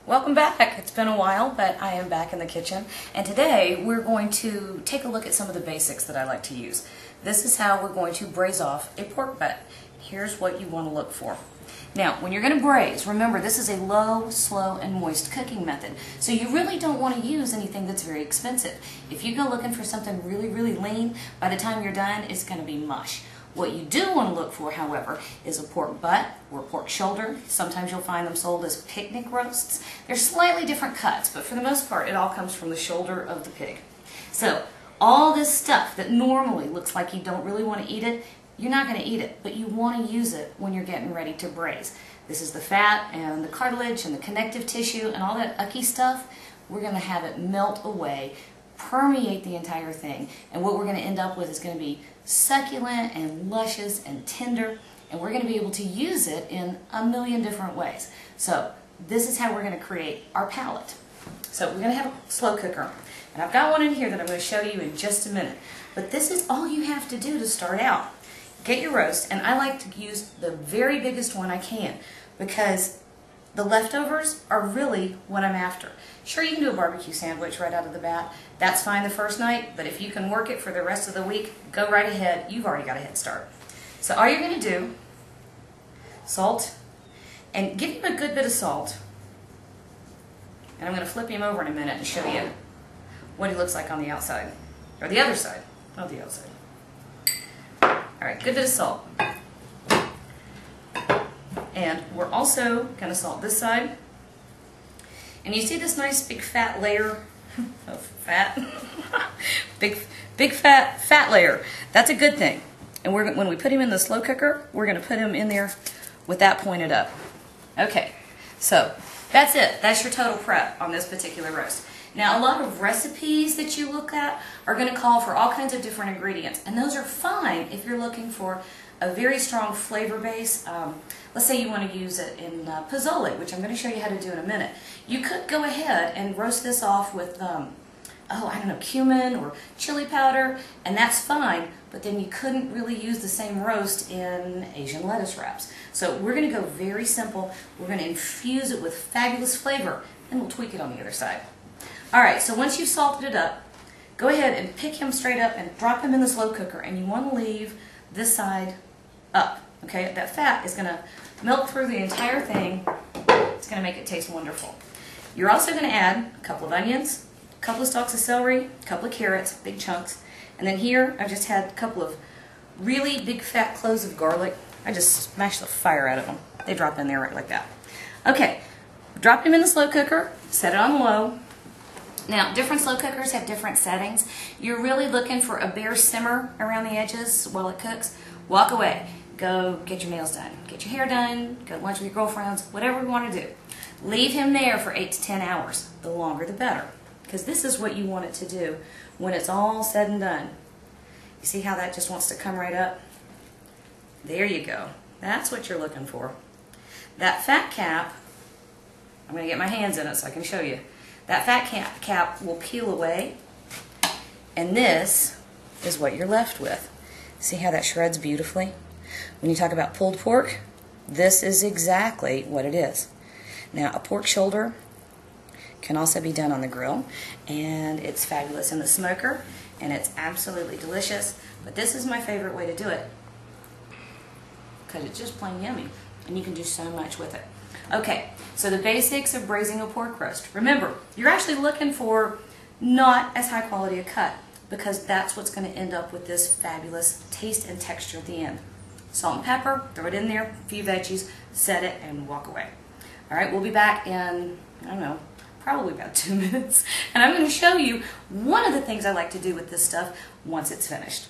Welcome back. It's been a while, but I am back in the kitchen, and today we're going to take a look at some of the basics that I like to use. This is how we're going to braise off a pork butt. Here's what you want to look for. Now, when you're going to braise, remember this is a low, slow, and moist cooking method, so you really don't want to use anything that's very expensive. If you go looking for something really lean, by the time you're done, it's going to be mush. What you do want to look for, however, is a pork butt or pork shoulder. Sometimes you'll find them sold as picnic roasts. They're slightly different cuts, but for the most part, it all comes from the shoulder of the pig. So all this stuff that normally looks like you don't really want to eat it, you're not going to eat it, but you want to use it when you're getting ready to braise. This is the fat and the cartilage and the connective tissue and all that ucky stuff. We're going to have it melt away, permeate the entire thing, and what we're going to end up with is going to be succulent and luscious and tender, and we're going to be able to use it in a million different ways. So this is how we're going to create our palette. So we're going to have a slow cooker, and I've got one in here that I'm going to show you in just a minute, but this is all you have to do to start out. Get your roast, and I like to use the very biggest one I can because the leftovers are really what I'm after. Sure, you can do a barbecue sandwich right out of the bat. That's fine the first night, but if you can work it for the rest of the week, go right ahead. You've already got a head start. So all you're going to do, salt, and give him a good bit of salt. And I'm going to flip him over in a minute and show you what he looks like on the outside. Or the other side, not the outside. Alright, good bit of salt. And we're also going to salt this side. And you see this nice big fat layer of fat? big fat layer. That's a good thing. And when we put him in the slow cooker, we're going to put him in there with that pointed up. Okay, so that's it. That's your total prep on this particular roast. Now, a lot of recipes that you look at are going to call for all kinds of different ingredients, and those are fine if you're looking for a very strong flavor base. Let's say you want to use it in pozole, which I'm going to show you how to do in a minute. You could go ahead and roast this off with, cumin or chili powder, and that's fine, but then you couldn't really use the same roast in Asian lettuce wraps. So we're going to go very simple. We're going to infuse it with fabulous flavor, and we'll tweak it on the other side. Alright, so once you've salted it up, go ahead and pick him straight up and drop him in the slow cooker, and you want to leave this side up. Okay, that fat is going to melt through the entire thing. It's going to make it taste wonderful. You're also going to add a couple of onions, a couple of stalks of celery, a couple of carrots, big chunks, and then here I've just had a couple of really big fat cloves of garlic. I just smashed the fire out of them. They drop in there right like that. Okay, drop him in the slow cooker, set it on low. Now, different slow cookers have different settings. You're really looking for a bare simmer around the edges while it cooks. Walk away. Go get your nails done. Get your hair done. Go to lunch with your girlfriends. Whatever you want to do. Leave him there for 8 to 10 hours. The longer the better. Because this is what you want it to do when it's all said and done. You see how that just wants to come right up? There you go. That's what you're looking for. That fat cap, I'm going to get my hands in it so I can show you. That fat cap will peel away, and this is what you're left with. See how that shreds beautifully? When you talk about pulled pork, this is exactly what it is. Now, a pork shoulder can also be done on the grill, and it's fabulous in the smoker, and it's absolutely delicious, but this is my favorite way to do it because it's just plain yummy, and you can do so much with it. Okay, so the basics of braising a pork roast. Remember, you're actually looking for not as high quality a cut because that's what's going to end up with this fabulous taste and texture at the end. Salt and pepper, throw it in there, a few veggies, set it, and walk away. All right, we'll be back in, I don't know, probably about 2 minutes, and I'm going to show you one of the things I like to do with this stuff once it's finished.